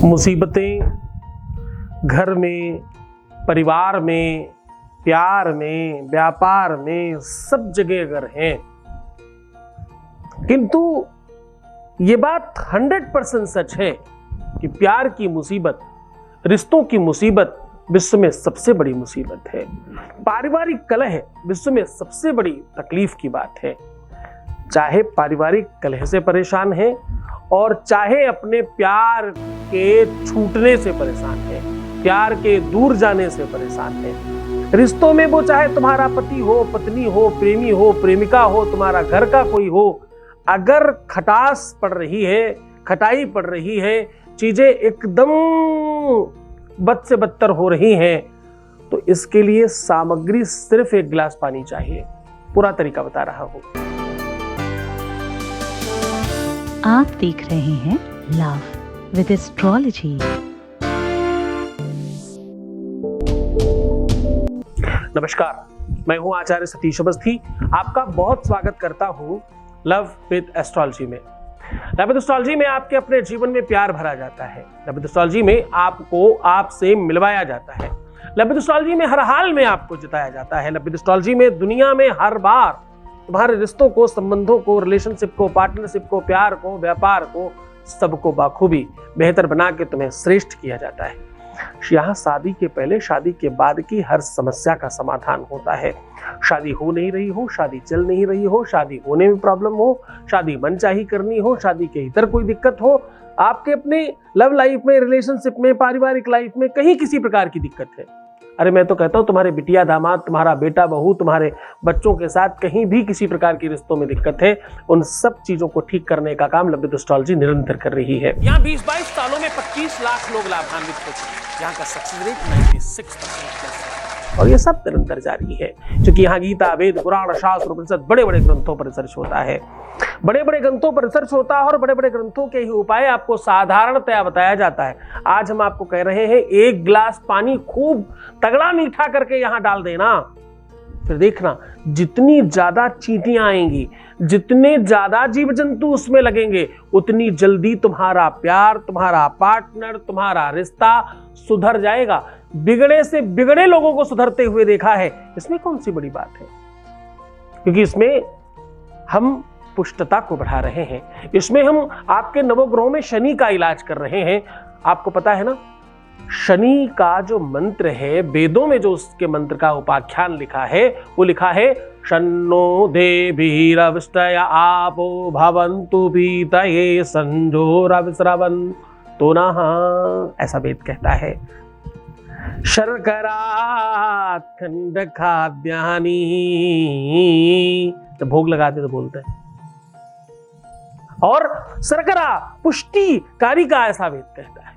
मुसीबतें घर में, परिवार में, प्यार में, व्यापार में, सब जगह अगर हैं, किंतु ये बात 100% सच है कि प्यार की मुसीबत, रिश्तों की मुसीबत विश्व में सबसे बड़ी मुसीबत है। पारिवारिक कलह विश्व में सबसे बड़ी तकलीफ की बात है। चाहे पारिवारिक कलह से परेशान हैं और चाहे अपने प्यार के छूटने से परेशान हैं, प्यार के दूर जाने से परेशान हैं। रिश्तों में वो चाहे तुम्हारा पति हो, पत्नी हो, प्रेमी हो, प्रेमिका हो, तुम्हारा घर का कोई हो, अगर खटास पड़ रही है, खटाई पड़ रही है, चीजें एकदम बद से बदतर हो रही हैं, तो इसके लिए सामग्री सिर्फ एक गिलास पानी चाहिए। पूरा तरीका बता रहा हूं। आप देख रहे हैं लव विद एस्ट्रोलॉजी। नमस्कार, मैं हूं आचार्य सतीश अवस्थी। आपका बहुत स्वागत करता हूं लव विद एस्ट्रोलॉजी में। लव विद एस्ट्रोलॉजी में आपके अपने जीवन में प्यार भरा जाता है। लव विद एस्ट्रोलॉजी में आपको आपसे मिलवाया जाता है। लव विद एस्ट्रोलॉजी में हर हाल में आपको जिताया जाता है। लव विद एस्ट्रोलॉजी में दुनिया में हर बार तुम्हारे रिश्तों को, संबंधों को, रिलेशनशिप को, पार्टनरशिप को, प्यार को, व्यापार को, सबको बाखूबी बेहतर बना के तुम्हें श्रेष्ठ किया जाता है। यहाँ शादी के पहले, शादी के बाद की हर समस्या का समाधान होता है। शादी हो नहीं रही हो, शादी चल नहीं रही हो, शादी होने में प्रॉब्लम हो, शादी मनचाही करनी हो, शादी के इतर कोई दिक्कत हो, आपके अपने लव लाइफ में, रिलेशनशिप में, पारिवारिक लाइफ में कहीं किसी प्रकार की दिक्कत है, अरे मैं तो कहता हूं तुम्हारे बिटिया दामाद, तुम्हारा बेटा बहू, तुम्हारे बच्चों के साथ कहीं भी किसी प्रकार की रिश्तों में दिक्कत है, उन सब चीजों को ठीक करने का काम लव विद एस्ट्रोलॉजी निरंतर कर रही है। यहाँ 20-22 सालों में 25 लाख लोग लाभान्वित हो चुके हैं। यहाँ का सक्सेस रेट 96% और ये सब निरंतर जारी है, क्योंकि यहाँ गीता, वेद, पुराण, शास्त्र, उपनिषद, बड़े बड़े ग्रंथों पर रिसर्च होता है। बड़े बड़े ग्रंथों पर रिसर्च होता है और बड़े बड़े ग्रंथों के ही उपाय आपको साधारणतया बताया जाता है। आज हम आपको कह रहे हैं, एक गिलास पानी खूब तगड़ा मीठा करके यहां डाल देना, फिर देखना जितनी ज्यादा चींटियां आएंगी, जितने ज्यादा जीव जंतु उसमें लगेंगे, उतनी जल्दी तुम्हारा प्यार, तुम्हारा पार्टनर, तुम्हारा रिश्ता सुधर जाएगा। बिगड़े से बिगड़े लोगों को सुधरते हुए देखा है, इसमें कौन सी बड़ी बात है, क्योंकि इसमें हम पुष्टता को बढ़ा रहे हैं। इसमें हम आपके नवग्रहों में शनि का इलाज कर रहे हैं। आपको पता है ना, शनि का जो मंत्र है, वेदों में जो उसके मंत्र का उपाख्यान लिखा है, वो लिखा है शन्नो देवीरविष्टया आपो भवन्तु पीतये संजोरविस्रवन्तु नः, ऐसा वेद कहता है। शर्करा खंड खाद्यानि, जब भोग लगाते तो बोलते हैं, और शर्करा पुष्टि कारिका, ऐसा वेद कहता है।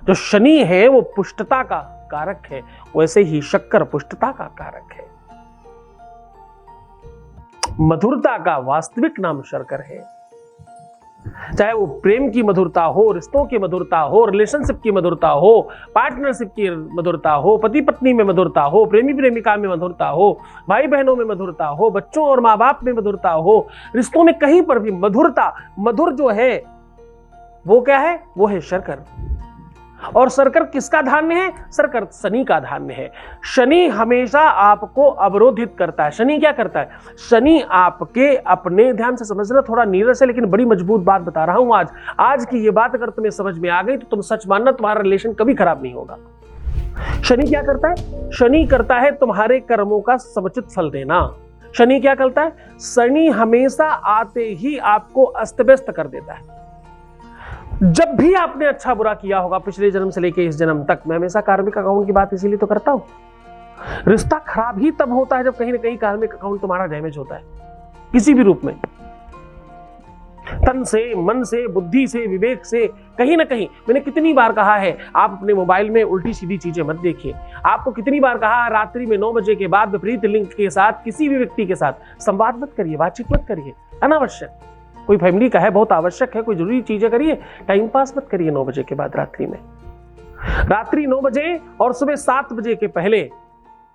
जो शनि है वो पुष्टता का कारक है, वैसे ही शक्कर पुष्टता का कारक है। मधुरता का वास्तविक नाम शर्कर है। चाहे वो प्रेम की मधुरता हो, रिश्तों की मधुरता हो, रिलेशनशिप की मधुरता हो, पार्टनरशिप की मधुरता हो, पति पत्नी में मधुरता हो, प्रेमी प्रेमिका में मधुरता हो, भाई बहनों में मधुरता हो, बच्चों और माँ बाप में मधुरता हो, रिश्तों में कहीं पर भी मधुरता, मधुर जो है वो क्या है? वो है शर्कर। और शर्कर किसका धान्य है? शर्कर शनि का धान्य है। शनि हमेशा आपको अवरोधित करता है। शनि क्या करता है? शनि आपके अपने, ध्यान से समझना, थोड़ा नीरस है लेकिन बड़ी मजबूत बात बता रहा हूं आज की ये बात अगर तुम्हें समझ में आ गई तो तुम सच मानना, तुम्हारा रिलेशन कभी खराब नहीं होगा। शनि क्या करता है? शनि करता है तुम्हारे कर्मों का समुचित फल देना। शनि क्या करता है? शनि हमेशा आते ही आपको अस्त व्यस्त कर देता है। जब भी आपने अच्छा बुरा किया होगा पिछले जन्म से लेकर इस जन्म तक, मैं हमेशा कार्मिक अकाउंट की बात इसीलिए तो करता हूं, रिश्ता खराब ही तब होता है जब कहीं ना कहीं कार्मिक अकाउंट तुम्हारा डैमेज होता है, किसी भी रूप में, तन से, मन से, बुद्धि से, विवेक से, कहीं ना कहीं। मैंने कितनी बार कहा है, आप अपने मोबाइल में उल्टी सीधी चीजें मत देखिए। आपको कितनी बार कहा, रात्रि में 9 बजे के बाद विपरीत लिंग के साथ किसी भी व्यक्ति के साथ संवाद मत करिए, बातचीत मत करिए, अनावश्यक। कोई फैमिली का है, बहुत आवश्यक है, कोई जरूरी चीजें करिए, टाइम पास मत करिए 9 बजे के बाद रात्रि में। रात्रि 9 बजे और सुबह 7 बजे के पहले,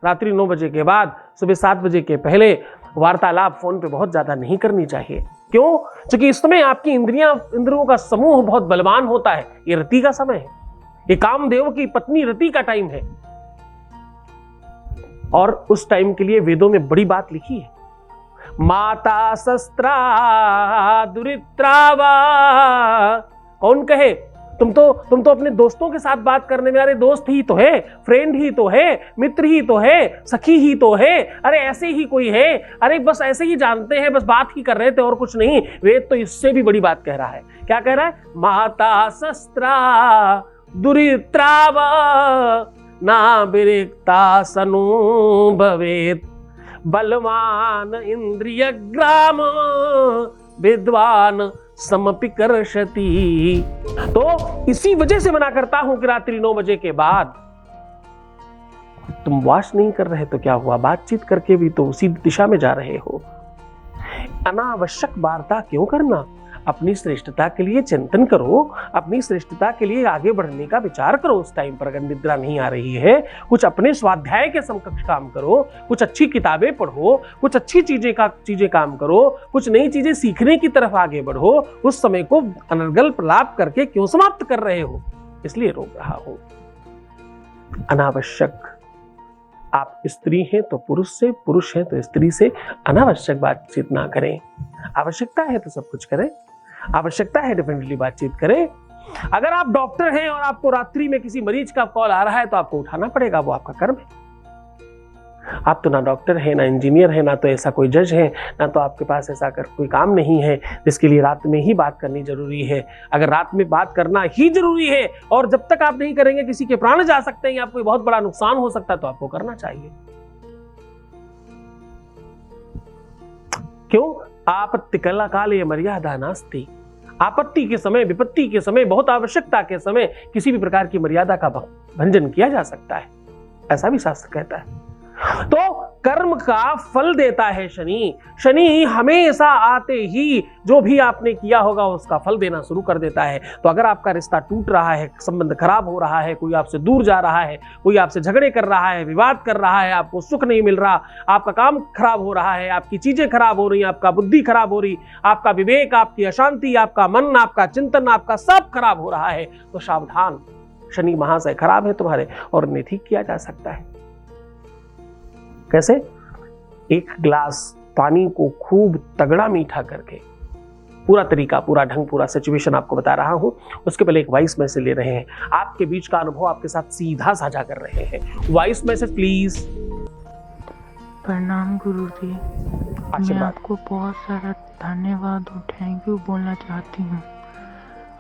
रात्रि 9 बजे के बाद सुबह 7 बजे के पहले वार्तालाप फोन पे बहुत ज्यादा नहीं करनी चाहिए। क्यों? क्योंकि इस समय आपकी इंद्रियों का समूह बहुत बलवान होता है। ये रति का समय है, ये कामदेव की पत्नी रति का टाइम है। और उस टाइम के लिए वेदों में बड़ी बात लिखी है, माता शस्त्रा दुरित्रावा। कौन कहे? तुम तो अपने दोस्तों के साथ बात करने में, अरे दोस्त ही तो है, फ्रेंड ही तो है, मित्र ही तो है, सखी ही तो है, अरे ऐसे ही कोई है, अरे बस ऐसे ही जानते हैं, बस बात ही कर रहे थे और कुछ नहीं। वेद तो इससे भी बड़ी बात कह रहा है। क्या कह रहा है? माता शस्त्रा दुरित्रावा ना विरिक्ता सनु भवेत बलवान इंद्रिय ग्राम विद्वान समपिकर्षति। तो इसी वजह से मना करता हूं कि रात्रि 9 बजे के बाद तुम वॉश नहीं कर रहे तो क्या हुआ, बातचीत करके भी तो उसी दिशा में जा रहे हो। अनावश्यक वार्ता क्यों करना? अपनी श्रेष्ठता के लिए चिंतन करो, अपनी श्रेष्ठता के लिए आगे बढ़ने का विचार करो। उस टाइम पर अगर निद्रा नहीं आ रही है, कुछ अपने स्वाध्याय के समकक्ष काम करो, कुछ अच्छी किताबें पढ़ो, कुछ अच्छी चीजें काम करो, कुछ नई चीजें सीखने की तरफ आगे बढ़ो। उस समय को अनर्गल प्रलाप करके क्यों समाप्त कर रहे हो? इसलिए रोक रहा हूं। अनावश्यक, आप स्त्री हैं तो पुरुष से, पुरुष हैं तो स्त्री से अनावश्यक बातचीत ना करें। आवश्यकता है तो सब कुछ करें, आवश्यकता है डेफिनेटली बातचीत करें। अगर आप डॉक्टर हैं और आपको रात्रि में किसी मरीज का कॉल आ रहा है तो आपको उठाना पड़ेगा, वो आपका कर्म है। आप तो ना डॉक्टर हैं, ना इंजीनियर हैं, ना तो ऐसा कोई जज है, ना तो आपके पास ऐसा कोई काम नहीं है जिसके लिए रात में ही बात करनी जरूरी है। अगर रात में बात करना ही जरूरी है और जब तक आप नहीं करेंगे किसी के प्राण जा सकते हैं या कोई बहुत बड़ा नुकसान हो सकता है, तो आपको करना चाहिए। क्यों? आपत्ति कला काले मर्यादा नास्ति। आपत्ति के समय, विपत्ति के समय, बहुत आवश्यकता के समय किसी भी प्रकार की मर्यादा का भंजन किया जा सकता है, ऐसा भी शास्त्र कहता है। तो कर्म का फल देता है शनि। शनि हमेशा आते ही जो भी आपने किया होगा उसका फल देना शुरू कर देता है। तो अगर आपका रिश्ता टूट रहा है, संबंध खराब हो रहा है, कोई आपसे दूर जा रहा है, कोई आपसे झगड़े कर रहा है, विवाद कर रहा है, आपको सुख नहीं मिल रहा, आपका काम खराब हो रहा है, आपकी चीजें खराब हो रही, आपका बुद्धि खराब हो रही, आपका विवेक, आपकी अशांति, आपका मन, आपका चिंतन, आपका सब खराब हो रहा है, तो सावधान, शनि महाशय खराब है तुम्हारे और इन्हें ठीक किया जा सकता है। कैसे? एक गिलास पानी को खूब तगड़ा मीठा करके, पूरा तरीका, पूरा ढंग, पूरा सिचुएशन आपको बता रहा हूं। उसके पहले एक वॉइस मैसेज ले रहे हैं, आपके बीच का अनुभव आपके साथ सीधा साझा कर रहे हैं। Voice message please. प्रणाम गुरुजी, मैं आपको बहुत सारा धन्यवाद और थैंक यू बोलना चाहती हूँ।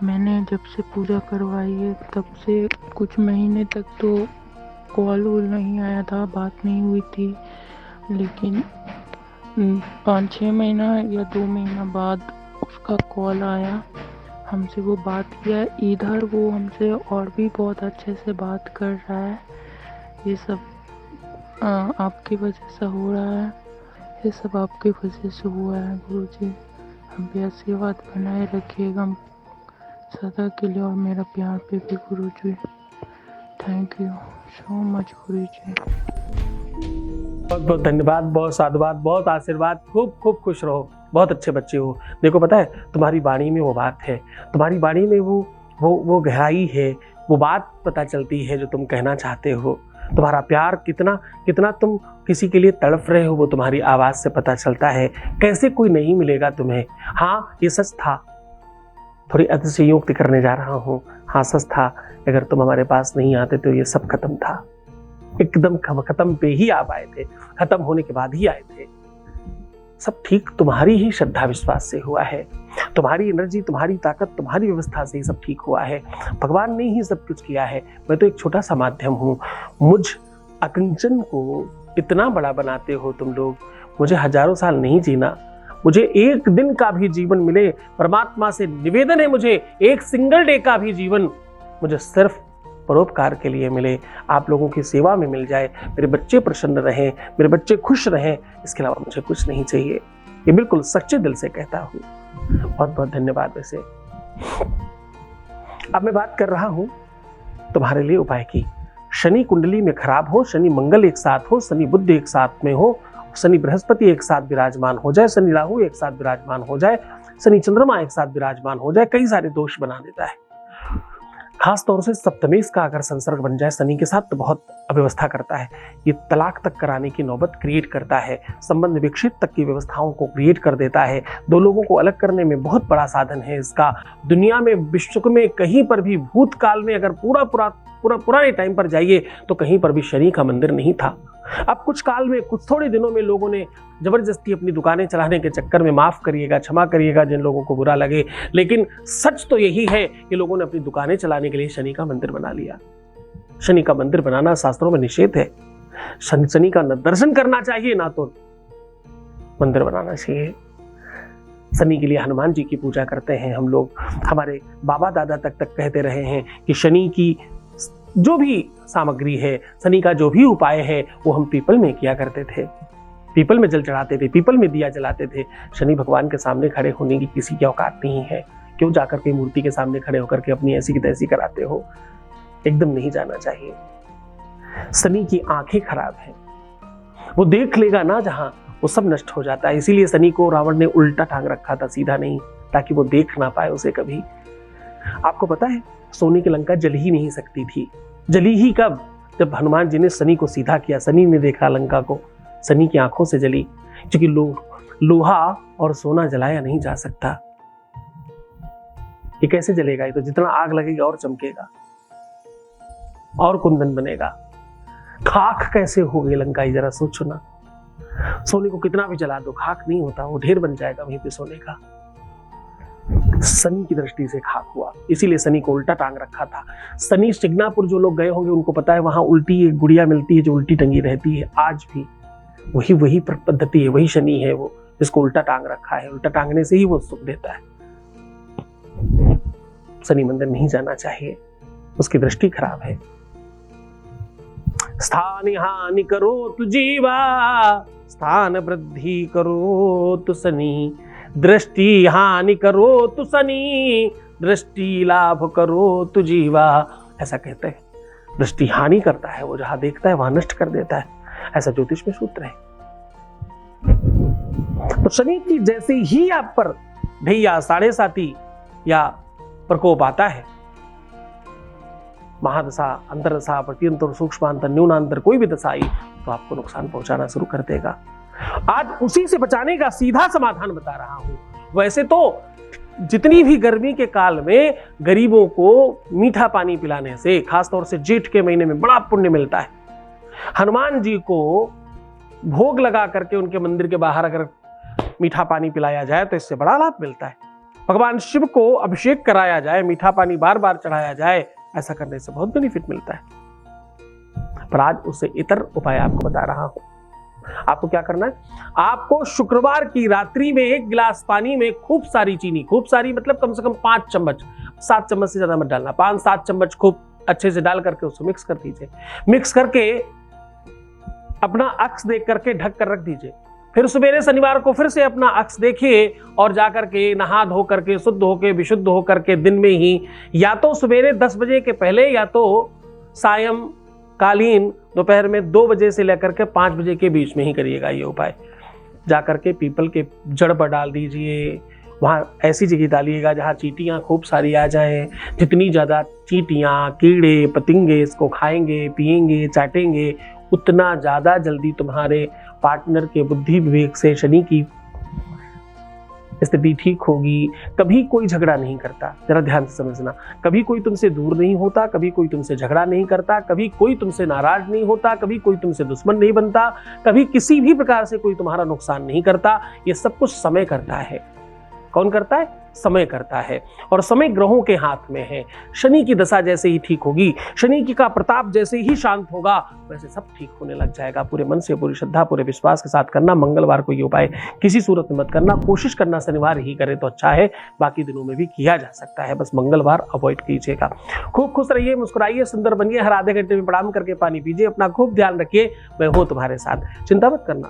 मैंने जब से पूजा करवाई है तब से कुछ महीने तक तो कॉल नहीं आया था, बात नहीं हुई थी, लेकिन 5-6 महीना या 2 महीना बाद उसका कॉल आया, हमसे वो बात किया। इधर वो हमसे और भी बहुत अच्छे से बात कर रहा है। ये सब आपकी वजह से हो रहा है, ये सब आपकी वजह से हुआ है गुरुजी। हम भी आशीर्वाद बनाए रखिएगा सदा के लिए और मेरा प्यार पे भी गुरुजी। थैंक यू सो मच गुरुजी। बहुत बहुत धन्यवाद, बहुत साधुवाद, बहुत आशीर्वाद, खूब खूब खुश रहो, बहुत अच्छे बच्चे हो। देखो पता है तुम्हारी वाणी में वो बात है, तुम्हारी वाणी में वो गहराई है, वो बात पता चलती है जो तुम कहना चाहते हो। तुम्हारा प्यार कितना तुम किसी के लिए तड़प रहे हो वो तुम्हारी आवाज से पता चलता है। कैसे कोई नहीं मिलेगा तुम्हें? हाँ ये सच था, थोड़ी अतिशयोक्ति करने जा रहा हूँ, हाँ सच था। अगर तुम हमारे पास नहीं आते तो ये सब खत्म था, एकदम खत्म पे ही आप आए थे, खत्म होने के बाद ही आए थे। सब ठीक तुम्हारी ही श्रद्धा विश्वास से हुआ है, तुम्हारी एनर्जी, तुम्हारी ताकत, तुम्हारी व्यवस्था से ही सब ठीक हुआ है। भगवान ने ही सब कुछ किया है, मैं तो एक छोटा सा माध्यम हूँ। मुझ अकंचन को इतना बड़ा बनाते हो तुम लोग। मुझे हजारों साल नहीं जीना, मुझे एक दिन का भी जीवन मिले, परमात्मा से निवेदन है मुझे एक सिंगल डे का भी जीवन मुझे सिर्फ परोपकार के लिए मिले, आप लोगों की सेवा में मिल जाए, मेरे बच्चे प्रसन्न रहें, मेरे बच्चे खुश रहें, इसके अलावा मुझे कुछ नहीं चाहिए। ये बिल्कुल सच्चे दिल से कहता हूँ। बहुत बहुत धन्यवाद। वैसे अब मैं बात कर रहा हूँ तुम्हारे लिए उपाय की। शनि कुंडली में खराब हो, शनि मंगल एक साथ हो, शनि बुध एक साथ में हो, शनि बृहस्पति एक साथ विराजमान हो जाए, शनि राहु एक साथ विराजमान हो जाए, शनि चंद्रमा एक साथ विराजमान हो जाए कई सारे दोष बना देता है। खास तौर से सप्तमेश का अगर संसर्ग बन जाए शनि के साथ तो बहुत अव्यवस्था करता है। ये तलाक तक कराने की नौबत क्रिएट करता है, संबंध विक्षेप तक की व्यवस्थाओं को क्रिएट कर देता है। दो लोगों को अलग करने में बहुत बड़ा साधन है इसका। दुनिया में, विश्व में कहीं पर भी भूतकाल में अगर पुराने टाइम पर जाइए तो कहीं पर भी शनि का मंदिर नहीं था। अब कुछ काल में, कुछ थोड़े दिनों में लोगों ने जबरदस्ती अपनी दुकानें चलाने के चक्कर में, माफ करिएगा, क्षमा करिएगा जिन लोगों को बुरा लगे, लेकिन सच तो यही है कि लोगों ने अपनी दुकानें चलाने के लिए शनि का मंदिर बना लिया। शनि का मंदिर बनाना शास्त्रों में निषेध है। शनि का न दर्शन करना चाहिए ना तो मंदिर बनाना चाहिए। शनि के लिए हनुमान जी की पूजा करते हैं हम लोग। हमारे बाबा दादा तक कहते रहे हैं कि शनि की जो भी सामग्री है, शनि का जो भी उपाय है, वो हम पीपल में किया करते थे। पीपल में जल चढ़ाते थे, पीपल में दिया जलाते थे। शनि भगवान के सामने खड़े होने की किसी की औकात नहीं है। क्यों जाकर के मूर्ति के सामने खड़े होकर के अपनी ऐसी की तैसी कराते हो? एकदम नहीं जाना चाहिए। शनि की आंखें खराब हैं, वो देख लेगा ना जहां, वो सब नष्ट हो जाता है। इसीलिए शनि को रावण ने उल्टा टांग रखा था, सीधा नहीं, ताकि वो देख ना पाए उसे कभी। आपको पता है सोने की लंका जल ही नहीं सकती थी। जली ही कब? जब हनुमान जी ने शनि को सीधा किया। शनि ने देखा लंका को, शनि की आंखों से जली, क्योंकि लोहा और सोना जलाया नहीं जा सकता। ये कैसे जलेगा? ये तो जितना आग लगेगा और चमकेगा और कुंदन बनेगा। खाक कैसे हो गई लंका, ये जरा सोचो ना। सोने को कितना भी जला दो, खाक नहीं होता, वो ढेर बन जाएगा वहीं पे सोने का। शनि की दृष्टि से खाक हुआ, इसीलिए शनि को उल्टा टांग रखा था। शनि शिग्नापुर जो लोग गए होंगे उनको पता है, वहां उल्टी एक गुड़िया मिलती है जो उल्टी टंगी रहती है। आज भी वही पद्धति है, वही शनि है वो जिसको उल्टा टांग रखा है। उल्टा टांगने से ही वो सुख देता है। शनि मंदिर नहीं जाना चाहिए, उसकी दृष्टि खराब है। स्थान हानि करो तु जीवा, स्थान वृद्धि करो तु शनि। दृष्टि हानि करो तु शनि, दृष्टि लाभ करो तु जीवा। ऐसा कहते हैं। दृष्टि हानि करता है, वो जहां देखता है वहां नष्ट कर देता है, ऐसा ज्योतिष में सूत्र है। तो शनि की जैसे ही आप पर भैया 7.5 या प्रकोप आता है, महादशा, अंतरदशा, प्रत्यंतर, सूक्ष्मांतर, न्यूनांतर, कोई भी दशा आई तो आपको नुकसान पहुंचाना शुरू कर देगा। आज उसी से बचाने का सीधा समाधान बता रहा हूं। वैसे तो जितनी भी गर्मी के काल में गरीबों को मीठा पानी पिलाने से, खासतौर से जेठ के महीने में, बड़ा पुण्य मिलता है। हनुमान जी को भोग लगा करके उनके मंदिर के बाहर अगर मीठा पानी पिलाया जाए तो इससे बड़ा लाभ मिलता है। भगवान शिव को अभिषेक कराया जाए, मीठा पानी बार बार चढ़ाया जाए, ऐसा करने से बहुत बेनिफिट मिलता है। पर आज उससे इतर उपाय आपको बता रहा हूं। आपको क्या करना है? आपको शुक्रवार की रात्रि में 1 गिलास पानी में खूब सारी चीनी, खूब सारी मतलब कम से कम 5 चम्मच, 7 चम्मच से ज्यादा मत डालना, 5-7 चम्मच खूब अच्छे से डाल करके उसको मिक्स कर दीजिए। मिक्स करके अपना अक्स देख करके ढक कर रख दीजिए। फिर सवेरे शनिवार को फिर से अपना अक्स देखिए और जाकर के नहा धो करके, शुद्ध होकर, विशुद्ध होकर के दिन में ही, या तो सवेरे 10 बजे के पहले या तो सायं कालीन दोपहर में 2 बजे से लेकर के 5 बजे के बीच में ही करिएगा ये उपाय। जाकर के पीपल के जड़ पर डाल दीजिए। वहाँ ऐसी जगह डालिएगा जहाँ चींटियाँ खूब सारी आ जाएं। जितनी ज़्यादा चींटियाँ, कीड़े पतिंगे इसको खाएंगे, पिएंगे, चाटेंगे, उतना ज़्यादा जल्दी तुम्हारे पार्टनर के बुद्धि विवेक से शनि की स्थिति ठीक होगी। कभी कोई झगड़ा नहीं करता, जरा ध्यान से समझना। कभी कोई तुमसे दूर नहीं होता, कभी कोई तुमसे झगड़ा नहीं करता, कभी कोई तुमसे नाराज नहीं होता, कभी कोई तुमसे दुश्मन नहीं बनता, कभी किसी भी प्रकार से कोई तुम्हारा नुकसान नहीं करता। ये सब कुछ समय करता है। कौन करता है? समय करता है। और समय ग्रहों के हाथ में है। शनि की दशा जैसे ही ठीक होगी, शनि का प्रताप जैसे ही शांत होगा, वैसे सब ठीक होने लग जाएगा। पूरे मन से, पूरी श्रद्धा, पूरे विश्वास के साथ करना। मंगलवार को ये उपाय किसी सूरत में मत करना, कोशिश करना शनिवार ही करे तो अच्छा है, बाकी दिनों में भी किया जा सकता है, बस मंगलवार अवॉइड कीजिएगा। खूब खुश रहिए, मुस्कुराइए, सुंदर बनिए, हर आधे घंटे में प्रणाम करके पानी पीजिए, अपना खूब ध्यान रखिए। मैं हूं तुम्हारे साथ, चिंता मत करना,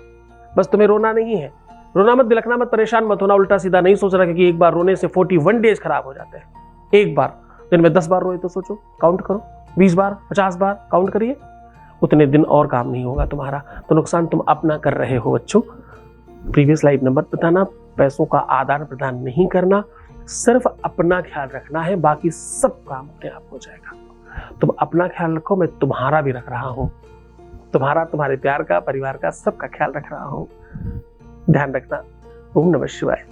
बस तुम्हें रोना नहीं है। रोना मत, बिलखना मत, परेशान मत होना, उल्टा सीधा नहीं सोचना, क्योंकि एक बार रोने से 41 डेज खराब हो जाते हैं। एक बार दिन में 10 बार रोए तो सोचो, काउंट करो, 20 बार, 50 बार काउंट करिए, उतने दिन और काम नहीं होगा तुम्हारा। तो नुकसान तुम अपना कर रहे हो बच्चों। प्रीवियस लाइव नंबर बताना, पैसों का आदान प्रदान नहीं करना, सिर्फ अपना ख्याल रखना है, बाकी सब काम अपने आप हो जाएगा। तुम अपना ख्याल रखो, मैं तुम्हारा भी रख रहा हूं, तुम्हारे प्यार का, परिवार का, सबका ख्याल रख रहा हूं। ध्यान रखना। ओम नमः शिवाय।